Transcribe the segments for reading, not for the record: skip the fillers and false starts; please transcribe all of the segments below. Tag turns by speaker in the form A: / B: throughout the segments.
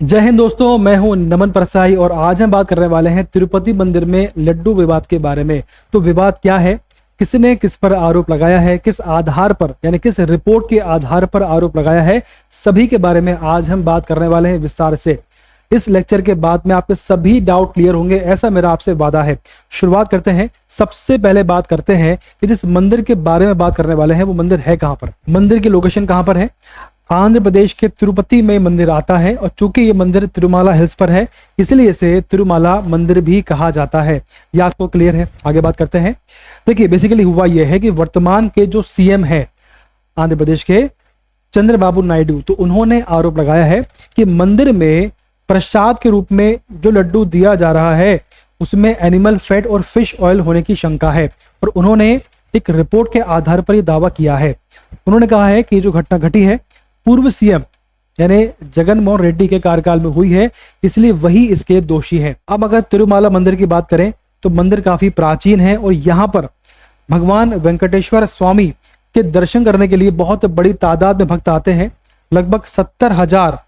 A: जय हिंद दोस्तों, मैं हूं नमन परसाई और आज हम बात करने वाले हैं तिरुपति मंदिर में लड्डू विवाद के बारे में। तो विवाद क्या है, किसने किस पर आरोप लगाया है, किस आधार पर यानी किस रिपोर्ट के आधार पर आरोप लगाया है, सभी के बारे में आज हम बात करने वाले हैं विस्तार से। इस लेक्चर के बाद में आपके सभी डाउट क्लियर होंगे, ऐसा मेरा आपसे वादा है। शुरुआत करते हैं। सबसे पहले बात करते हैं कि जिस मंदिर के बारे में बात करने वाले हैं वो मंदिर है कहां पर। मंदिर की लोकेशन कहां पर है? आंध्र प्रदेश के तिरुपति में मंदिर आता है और चूंकि ये मंदिर तिरुमाला हिल्स पर है इसलिए इसे तिरुमाला मंदिर भी कहा जाता है। ये आपको क्लियर है? आगे बात करते हैं। देखिए, बेसिकली हुआ यह है कि वर्तमान के जो सीएम है आंध्र प्रदेश के, चंद्रबाबू नायडू, तो उन्होंने आरोप लगाया है कि मंदिर में प्रसाद के रूप में जो लड्डू दिया जा रहा है उसमें एनिमल फैट और फिश ऑयल होने की शंका है। और उन्होंने एक रिपोर्ट के आधार पर यह दावा किया है। उन्होंने कहा है कि जो घटना घटी है पूर्व सीएम यानी जगन मोहन रेड्डी के कार्यकाल में हुई है, इसलिए वही इसके दोषी हैं। अब अगर तिरुमाला मंदिर की बात करें तो मंदिर काफी प्राचीन है और यहाँ पर भगवान वेंकटेश्वर स्वामी के दर्शन करने के लिए बहुत बड़ी तादाद में भक्त आते हैं। लगभग 70,000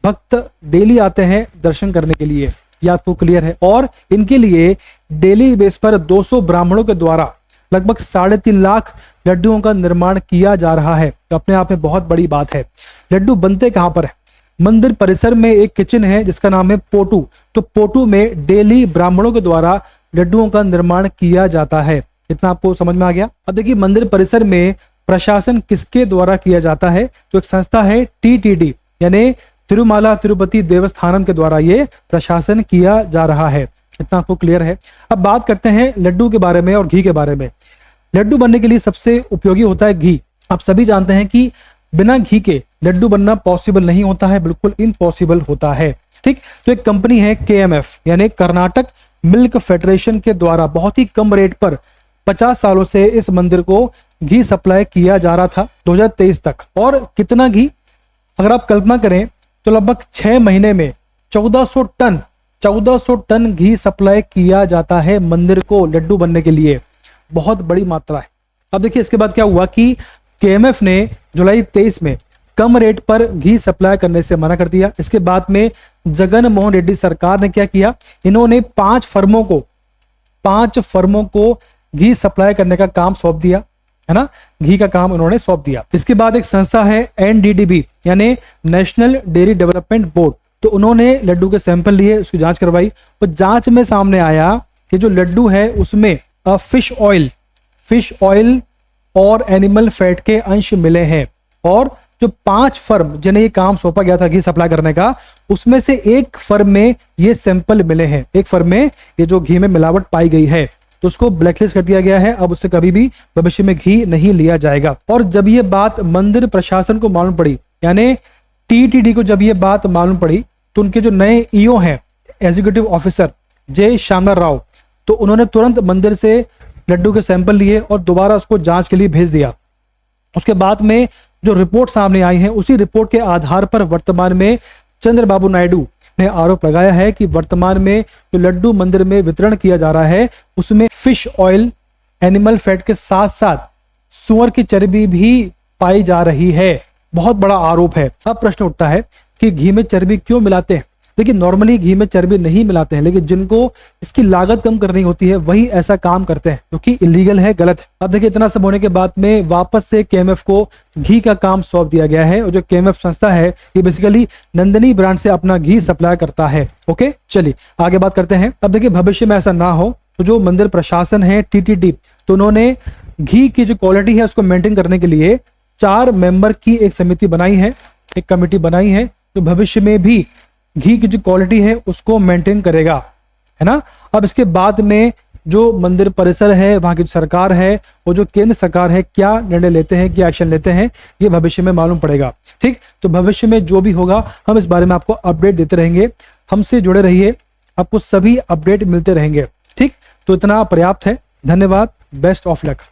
A: भक्त डेली आते हैं दर्शन करने के लिए। ये आपको क्लियर है? और इनके लिए डेली बेस पर 200 ब्राह्मणों के द्वारा लगभग 3.5 लाख लड्डुओं का निर्माण किया जा रहा है। तो अपने आप में बहुत बड़ी बात है। लड्डू बनते कहां पर है? मंदिर परिसर में एक किचन है जिसका नाम है पोटू। तो पोटू में डेली ब्राह्मणों के द्वारा लड्डुओं का निर्माण किया जाता है। इतना आपको समझ में आ गया? अब देखिए, मंदिर परिसर में प्रशासन किसके द्वारा किया जाता है? तो एक संस्था है TTD यानी तिरुमाला तिरुपति देवस्थानम के द्वारा ये प्रशासन किया जा रहा है। इतना आपको क्लियर है? अब बात करते हैं लड्डू के बारे में और घी के बारे में। लड्डू बनने के लिए सबसे उपयोगी होता है घी। आप सभी जानते हैं कि बिना घी के लड्डू बनना पॉसिबल नहीं होता है, बिल्कुल इम्पॉसिबल होता है। ठीक, तो एक कंपनी है KMF यानी कर्नाटक मिल्क फेडरेशन के द्वारा बहुत ही कम रेट पर 50 सालों से इस मंदिर को घी सप्लाई किया जा रहा था 2023 तक। और कितना घी, अगर आप कल्पना करें तो लगभग 6 महीने में 1400 टन घी सप्लाई किया जाता है मंदिर को लड्डू बनने के लिए। बहुत बड़ी मात्रा है। अब देखिए, इसके बाद क्या हुआ कि KMF ने जुलाई 23 में कम रेट पर घी सप्लाई करने से मना कर दिया। इसके बाद में जगन मोहन रेड्डी सरकार ने क्या किया, इन्होंने 5 फर्मों को घी सप्लाई करने का काम सौंप दिया, है ना, घी का काम उन्होंने सौंप दिया। इसके बाद एक संस्था है NDDB यानी नेशनल डेयरी डेवलपमेंट बोर्ड। तो उन्होंने लड्डू के सैंपल लिए, उसकी जांच करवाई और जांच में सामने आया कि जो लड्डू है उसमें फिश ऑयल और एनिमल फैट के अंश मिले हैं। और जो 5 फर्म जिन्हें ये काम सौंपा गया था घी सप्लाई करने का, उसमें से एक फर्म में ये सैंपल मिले हैं। एक फर्म में ये जो घी में मिलावट पाई गई है तो उसको ब्लैकलिस्ट कर दिया गया है। अब उससे कभी भी भविष्य में घी नहीं लिया जाएगा। और जब ये बात मंदिर प्रशासन को मालूम पड़ी यानी TTD को जब ये बात मालूम पड़ी तो उनके जो नए EO हैं, executive officer J. Shyamala Rao, तो उन्होंने तुरंत मंदिर से लड्डू के सैंपल लिए और दोबारा उसको जांच के लिए भेज दिया। उसके बाद में जो रिपोर्ट सामने आई है उसी रिपोर्ट के आधार पर वर्तमान में चंद्रबाबू नायडू ने आरोप लगाया है कि वर्तमान में जो लड्डू मंदिर में वितरण किया जा रहा है उसमें फिश ऑयल, एनिमल फैट के साथ साथ सुअर की चर्बी भी पाई जा रही है। बहुत बड़ा आरोप है। अब प्रश्न उठता है कि घी में चर्बी क्यों मिलाते हैं? देखिए, नॉर्मली घी में चर्बी नहीं मिलाते हैं, लेकिन जिनको इसकी लागत कम करनी होती है वही ऐसा काम करते हैं, जो कि इलीगल है, गलत है। अब देखिए, इतना सब होने के बाद में वापस से KMF को घी का काम सौंप दिया गया है। और जो KMF संस्था है ये बेसिकली नंदिनी ब्रांड से अपना घी सप्लाई करता है। ओके, चलिए आगे बात करते हैं। अब देखिए, भविष्य में ऐसा ना हो तो जो मंदिर प्रशासन है TTD, तो उन्होंने घी की जो क्वालिटी है उसको मेंटेन करने के लिए 4 मेंबर की एक समिति बनाई है, एक कमेटी बनाई है, तो भविष्य में भी घी की जो क्वालिटी है उसको मेंटेन करेगा, है ना। अब इसके बाद में जो मंदिर परिसर है, वहां की सरकार है और जो केंद्र सरकार है, क्या निर्णय लेते हैं, क्या एक्शन लेते हैं, ये भविष्य में मालूम पड़ेगा। ठीक, तो भविष्य में जो भी होगा हम इस बारे में आपको अपडेट देते रहेंगे। हमसे जुड़े रहिए, आपको सभी अपडेट मिलते रहेंगे। ठीक, तो इतना पर्याप्त है। धन्यवाद, बेस्ट ऑफ लक।